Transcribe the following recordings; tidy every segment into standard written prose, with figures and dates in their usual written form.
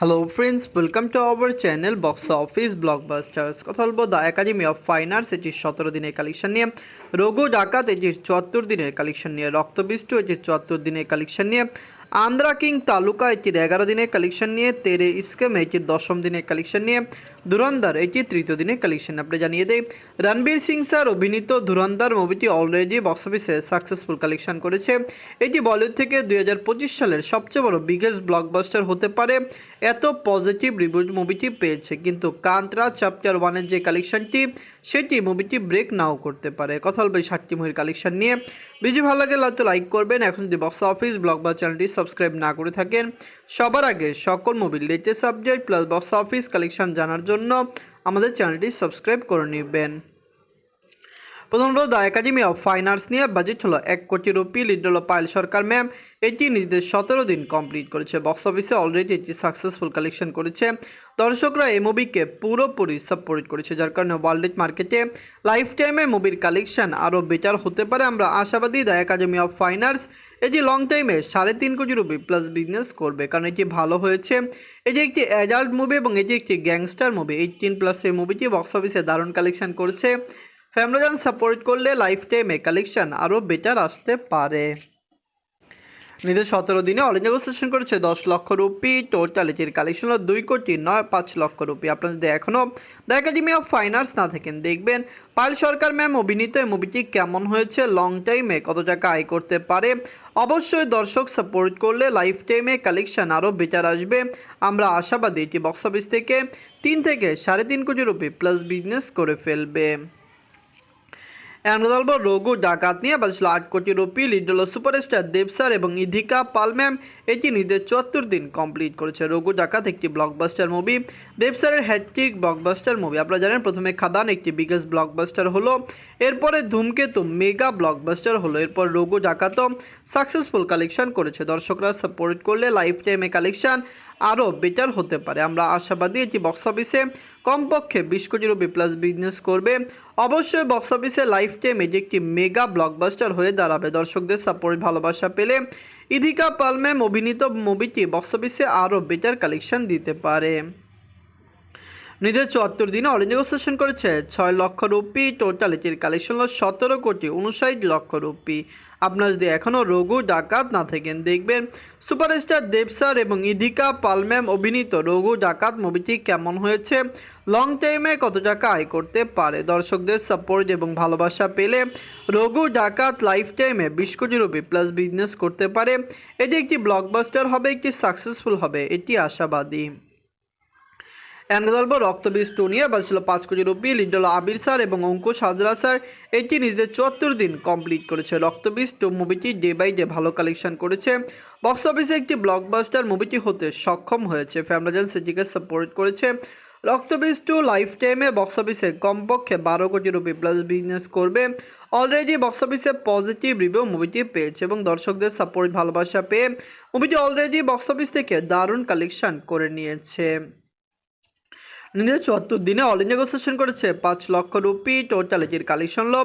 Hello friends, welcome to our channel box office blockbusters. কথা বলবো the academy of fine arts, এটির 17 দিনের collection নিয়ে। রঘু ডাকাত, এটির 74 দিনের কালেকশন নিয়ে। রক্তবিষ্টু, এটির 74 দিনের কালেকশন নিয়ে। আন্ধ্রা কিং তালুকা, এটির 11 দিনের কালেকশন নিয়ে। তেরে ইস্কেম, এটির 10ম দিনের কালেকশন নিয়ে। ধুরন্ধর, এটির 3য় দিনের কালেকশন। আপনি জানিয়ে দেয় রণবীর সিং স্যার অভিনীত ধুরন্ধর মুভিটি অলরেডি বক্স অফিসে সাকসেসফুল কালেকশন করেছে। এটি বলিউড থেকে 2025 সালের সবচেয়ে বড় বিগেস্ট ব্লকবাস্টার হতে পারে, এত পজিটিভ রিভিউ মুভিটি পেয়েছে। কিন্তু কান্তারা চ্যাপ্টার 1-এর যে কালেকশনটি, সেটি মুভিটি ব্রেক নাও করতে পারে। কথা বলবো এই 7টি মুভির কালেকশন নিয়ে। ভিডিও ভালো লাগে তো লাইক করবেন। এখন যদি বক্স অফিস ব্লকবাস্টার চ্যানেলটি সাবস্ক্রাইব না করে থাকেন, সবার আগে সকল মুভির latest update plus box office collection জানার জন্য আমাদের চ্যানেলটি সাবস্ক্রাইব করে নেবেন। প্রথম হলো the academy of fine arts নিয়ে। বাজেট হলো 1 কোটি রুপি। লিড হলো পায়েল সরকার ম্যাম। এটি নিজেদের 17 দিন কমপ্লিট করেছে। বক্স অফিসে অলরেডি এটি সাকসেসফুল কালেকশন করেছে। দর্শকরা এই মুভিকে পুরোপুরি সাপোর্ট করেছে, যার কারণে ওয়ার্ল্ড মার্কেটে লাইফ টাইমে মুভির কালেকশন আরও বেটার হতে পারে। আমরা আশাবাদী the academy of fine arts এটি লং টাইমে 3.5 কোটি রুপি প্লাস বিজনেস করবে, কারণ এটি ভালো হয়েছে। এটি একটি অ্যাডাল্ট মুভি এবং এটি একটি গ্যাংস্টার মুভি। 18+ এই মুভিটি বক্স অফিসে দারুণ কালেকশন করছে। ফ্যামিলিয়ান সাপোর্ট করলে লাইফ টাইমে কালেকশন আরও বেটার আসতে পারে। নিজের 17 দিনে অল ইন্ডিয়া সেশন করেছে 10 লক্ষ রুপি। টোটাল এটির কালেকশন হলো 2,9,5 লক্ষ রুপি। আপনারা যদি এখনও the academy of fine arts না থাকেন, দেখবেন পায়েল সরকার ম্যাম অভিনীত এই মুভিটি কেমন হয়েছে, লং টাইমে কত টাকা আয় করতে পারে। অবশ্যই দর্শক সাপোর্ট করলে লাইফ টাইমে কালেকশন আরও বেটার আসবে। আমরা আশাবাদী এটি বক্স অফিস থেকে 3 থেকে 3.5 কোটি রুপি প্লাস বিজনেস করে ফেলবে। আমরা বলবো রঘু ডাকাত নিয়ে। বাজছিল 8 কোটি রুপি। লিড হলো সুপারস্টার দেব স্যার এবং ইধিকা পাল ম্যাম। এটি নিজের 74 দিন কমপ্লিট করেছে। রঘু ডাকাত একটি ব্লকবাস্টার মুভি, দেব স্যারের হ্যাট্রিক ব্লকবাস্টার মুভি। আপনারা জানেন প্রথমে খাদান একটি বিগেস্ট ব্লকবাস্টার হলো, এরপরে ধূমকেতু মেগা ব্লকবাস্টার হলো, এরপর রঘু ডাকাতও সাকসেসফুল কালেকশন করেছে। দর্শকরা সাপোর্ট করলে লাইফ টাইমে কালেকশন আরও বেটার হতে পারে। আমরা আশাবাদী এটি বক্স অফিসে কমপক্ষে 20 কোটি রুপি প্লাস বিজনেস করবে। অবশ্যই বক্স অফিসে লাইফ টাইম এটি একটি মেগা ব্লকবাস্টার হয়ে দাঁড়াবে। দর্শকদের সাপোর্ট ভালোবাসা পেলে ইধিকা পাল ম্যাম অভিনীত মুভিটি বক্স অফিসে আরও বেটার কালেকশন দিতে পারে। নিজের 74 দিনে অল ইন্ডিয়া সেশন করেছে 6 লক্ষ রুপি। টোটাল এটির কালেকশন হলো 17,59 লক্ষ রুপি। আপনারা যদি এখনও রঘু ডাকাত না থাকেন, দেখবেন সুপারস্টার দেব স্যার এবং ইধিকা পাল ম্যাম অভিনীত রঘু ডাকাত মুভিটি কেমন হয়েছে, লং টাইমে কত টাকা আয় করতে পারে। দর্শকদের সাপোর্ট এবং ভালোবাসা পেলে রঘু ডাকাত লাইফ টাইমে 20 কোটি রুপি প্লাস বিজনেস করতে পারে। এটি একটি ব্লকবাস্টার হবে, একটি সাকসেসফুল হবে, এটি আশাবাদী। গল্প রক্তবীজ 2 নিয়ে। বাজছিল 5 কোটি রুপি। লিড হলো আবির স্যার এবং অঙ্কুশ হাজরা স্যার। এটি নিজেদের 74 দিন কমপ্লিট করেছে। রক্তবীজ 2 মুভিটি ডে বাই ডে ভালো কালেকশন করেছে। বক্স অফিসে একটি ব্লকবাস্টার মুভিটি হতে সক্ষম হয়েছে। ফ্যামিলিয়ান সেটিকে সাপোর্ট করেছে। রক্তবীজ 2 লাইফ টাইমে বক্স অফিসে কমপক্ষে 12 কোটি রুপি প্লাস বিজনেস করবে। অলরেডি বক্স অফিসে পজিটিভ রিভিউ মুভিটি পেয়েছে এবং দর্শকদের সাপোর্ট ভালোবাসা পেয়ে মুভিটি অলরেডি বক্স অফিস থেকে দারুণ কালেকশন করে নিয়েছে। নিজের 74 দিনে অল ইন্ডিয়া সেশন করেছে 5 লক্ষ রুপি। টোটাল এটির কালেকশন হলো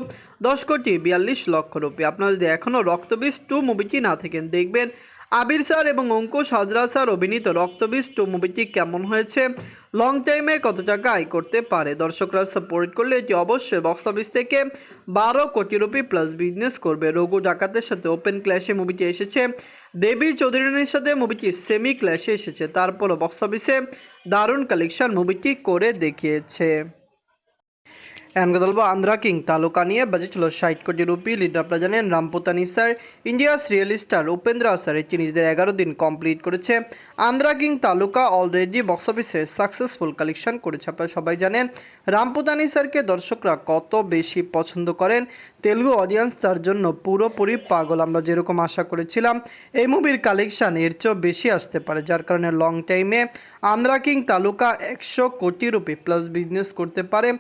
10,42 লক্ষ রুপি। আপনারা যদি এখনও রক্তবীজ 2 মুভিটি না থাকেন, দেখবেন আবির স্যার এবং অঙ্কুশ হাজরা স্যার অভিনীত রক্তবীজ 2 মুভিটি কেমন হয়েছে, লং টাইমে কত টাকা আয় করতে পারে। দর্শকরা সাপোর্ট করলে এটি অবশ্যই বক্স অফিস থেকে 12 কোটি রুপি প্লাস বিজনেস করবে। রঘু ডাকাতের সাথে ওপেন ক্ল্যাশে মুভিটি এসেছে, দেবী চৌধুরীর সাথে মুভিটি সেমি ক্ল্যাশে এসেছে, তারপরও বক্স অফিসে দারুণ কালেকশন মুভিটি করে দেখিয়েছে। বলবো আন্ধ্রা কিং তালুকা নিয়ে। বাজেট হলো 60 কোটি রুপি। লিড আপনারা জানেন রামপুতানি sir. India's real star Upendra sir এটি নিজেদের 11 দিন কমপ্লিট করেছে। Andhra king Taluka already box অফিসে সাকসেসফুল কালেকশন করেছে। আপনারা সবাই জানেন রামপুতানি স্যারকে দর্শকরা কত বেশি পছন্দ করেন। তেলুগু অডিয়েন্স তার জন্য পুরোপুরি পাগল। আমরা যেরকম আশা করেছিলাম এই মুভির কালেকশন এর চেয়েও বেশি আসতে পারে, যার কারণে লং টাইমে আন্ধ্রা কিং তালুকা 100 কোটি রুপি প্লাস বিজনেস করতে পারে।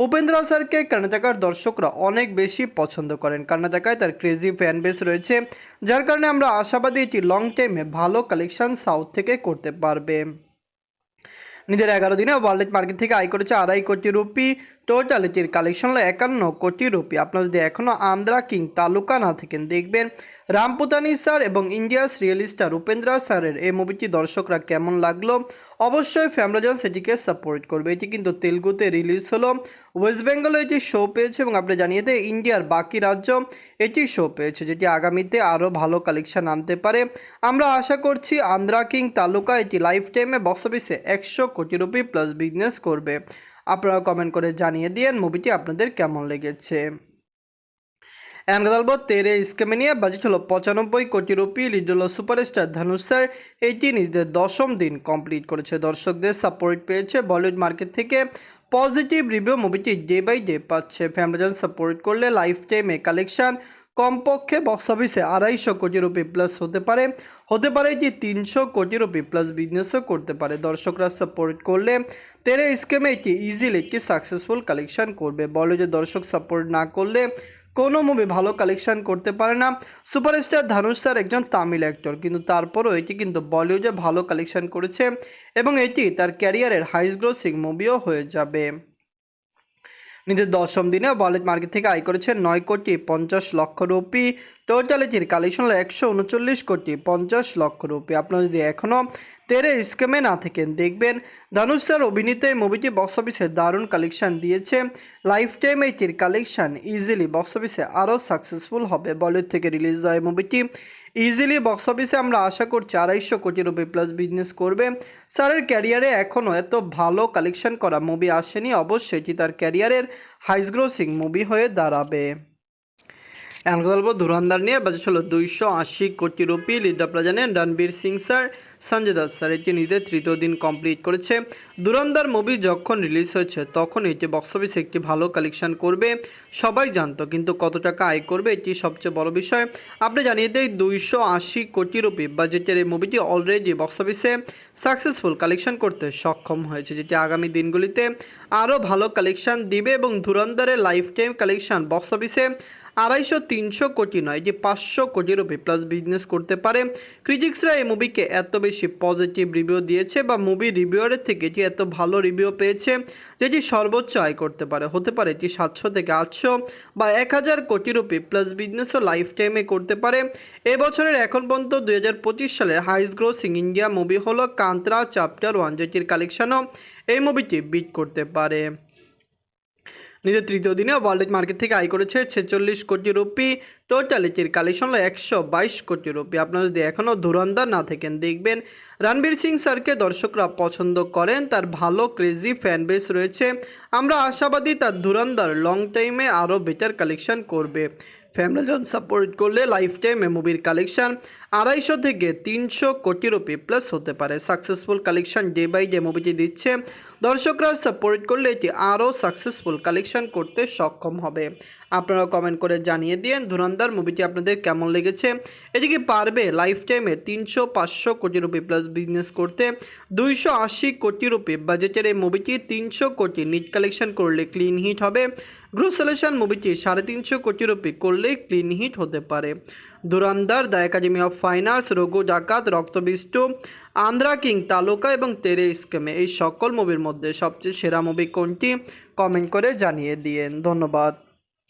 উপেন্দ্র স্যারকে কর্ণাটকের দর্শকরা অনেক বেশি পছন্দ করেন। কর্ণাটকায় তার ক্রেজি ফ্যান বেস রয়েছে, যার কারণে আমরা আশাবাদী এটি লং টাইমে ভালো কালেকশন সাউথ থেকে করতে পারবে। নিজের 11 দিনে ওয়ার্ল্ড মার্কেট থেকে আয় করেছে 2.5 কোটি রুপি। টোটাল এটির কালেকশন হলো 51 কোটি রুপি। আপনারা যদি এখনও আন্ধ্রা কিং তালুকা না থাকেন, দেখবেন রামপুতানি স্যার এবং ইন্ডিয়াস রিয়েল স্টার উপেন্দ্র স্যারের এই মুভিটি দর্শকরা কেমন লাগলো অবশ্যই ফ্যামরাজন সেটিকে সাপোর্ট করবে। এটি কিন্তু তেলুগুতে রিলিজ হলো, ওয়েস্ট বেঙ্গলে এটি শো পেয়েছে এবং আপনি জানিয়ে দেয় ইন্ডিয়ার বাকি রাজ্য এটি শো পেয়েছে, যেটি আগামীতে আরও ভালো কালেকশন আনতে পারে। আমরা আশা করছি আন্ধ্রা কিং তালুকা এটি লাইফ টাইমে বক্স অফিসে 100 কোটি রুপি প্লাস বিজনেস করবে। আপনারা কমেন্ট করে জানিয়ে দিন মুভিটি আপনাদের কেমন লেগেছে। এন্ড কথা বলবো তেরে স্কেমে নিয়ে। বাজেট হলো 95 কোটি রুপি। লিড হলো সুপারস্টার ধনুষ স্যার। এইটি নিজেদের 10ম দিন কমপ্লিট করেছে, দর্শকদের সাপোর্ট পেয়েছে, বলিউড মার্কেট থেকে পজিটিভ রিভিউ মুভিটি ডে বাই ডে পাচ্ছে। ফ্যামিলিজন সাপোর্ট করলে লাইফ টাইমে কালেকশন কমপক্ষে বক্স অফিসে 250 কোটি রুপি প্লাস হতে পারে এটি 300 কোটি রুপি প্লাস বিজনেসও করতে পারে। দর্শকরা সাপোর্ট করলে তেরে স্কেমে এটি ইজিলি একটি সাকসেসফুল কালেকশন করবে। বলিউডের দর্শক সাপোর্ট না করলে কোনো মুভি ভালো কালেকশন করতে পারে না। সুপারস্টার ধনুষ স্যার একজন তামিল অ্যাক্টর, কিন্তু তারপরও এটি কিন্তু বলিউডে ভালো কালেকশন করেছে এবং এটি তার ক্যারিয়ারের হাইস্ট গ্রোসিং মুভিও হয়ে যাবে। নিজের 10ম দিনে বলিউড মার্কেট থেকে আয় করেছে 9,50,00,000 রুপি। টোটাল এটির কালেকশন হলো 139,50,00,000 রুপি। আপনারা যদি এখনও তেরে স্কেমে না থাকেন, দেখবেন ধনুষ স্যার অভিনীত এই মুভিটি বক্স অফিসে দারুণ কালেকশন দিয়েছে। লাইফ টাইম এটির কালেকশন ইজিলি বক্স অফিসে আরও সাকসেসফুল হবে। বলিউড থেকে রিলিজ হয় এই মুভিটি ইজিলি বক্স অফিসে আমরা আশা করছি 250 কোটি রুপি প্লাস বিজনেস করবে। স্যারের ক্যারিয়ারে এখনও এত ভালো কালেকশন করা মুভি আসেনি, অবশ্যই এটি তার ক্যারিয়ারের হাইস্ট গ্রোসিং মুভি হয়ে দাঁড়াবে। এখন কথা বলবো ধুরন্ধর নিয়ে। বাজেট হলো 280 কোটি রুপি। লিড আপনারা জানেন রণবীর সিং স্যার, সঞ্জয় দত্ত স্যার। এটি নিজেদের 3য় দিন কমপ্লিট করেছে। ধুরন্ধর মুভি যখন রিলিজ হয়েছে তখন এটি বক্স অফিসে একটি ভালো কালেকশন করবে সবাই জানতো, কিন্তু কত টাকা আয় করবে এটি সবচেয়ে বড় বিষয়। আপনি জানিয়ে দেয় 280 কোটি রুপি বাজেটের এই মুভিটি অলরেডি বক্স অফিসে সাকসেসফুল কালেকশন করতে সক্ষম হয়েছে, যেটি আগামী দিনগুলিতে আরও ভালো কালেকশন দিবে এবং ধুরন্ধরের লাইফ টাইম কালেকশন বক্স অফিসে 250-300 কোটি নয়, যে 500 কোটি রুপি প্লাস বিজনেস করতে পারে। ক্রিটিক্সরা এই মুভিকে এত বেশি পজিটিভ রিভিউ দিয়েছে বা মুভি রিভিউয়ারের থেকে এটি এত ভালো রিভিউ পেয়েছে যেটি সর্বোচ্চ আয় করতে পারে। হতে পারে এটি 700 থেকে 800 বা 1000 কোটি রুপি প্লাস বিজনেসও লাইফ টাইমে করতে পারে। এবছরের এখন পর্যন্ত 2025 সালের হাইস্ট গ্রোসিং ইন্ডিয়া মুভি হলো কান্তারা চ্যাপ্টার 1, যেটির কালেকশনও এই মুভিটি বিট করতে পারে। নিজের 3য় দিনে ওয়ার্ল্ড মার্কেট থেকে আয় করেছে 46 কোটি রুপি। টোটাল এটির কালেকশন হলো 122 কোটি রুপি। আপনারা যদি এখনও ধুরন্ধর না থাকেন, দেখবেন রণবীর সিং স্যারকে দর্শকরা পছন্দ করেন, তার ভালো ক্রেজি ফ্যান বেস রয়েছে। আমরা আশাবাদী তার ধুরন্ধর লং টাইমে আরও বেটার কালেকশন করবে। ফ্যামিলিজন সাপোর্ট করলে লাইফ টাইমে মুভির কালেকশন 250 থেকে 300 কোটি রুপি প্লাস হতে পারে। Successful collection day by day মুভিটি দিচ্ছে, দর্শকরা সাপোর্ট করলে এটি আরও সাকসেসফুল কালেকশন করতে সক্ষম হবে। আপনারা কমেন্ট করে জানিয়ে দিন ধুরন্ধর মুভিটি আপনাদের কেমন লেগেছে। এদিকে পারবে লাইফ টাইমে 300-500 কোটি রুপি প্লাস বিজনেস করতে। 280 কোটি রুপি বাজেটের এই মুভিটি 300 কোটি নিট কালেকশন করলে ক্লিন হিট হবে। গ্রুপ সলিউশন মুভিটি 350 কোটি রুপি করলেই ক্লিন হিট হতে পারে। Dhurandhar, the academy of finance, Raghu Dakat, রক্তবীষ্টু, আন্ধ্রা কিং তালুকা এবং তেরে স্কেমে এই সকল মুভির মধ্যে সবচেয়ে সেরা মুভি কোনটি কমেন্ট করে জানিয়ে দিন। ধন্যবাদ।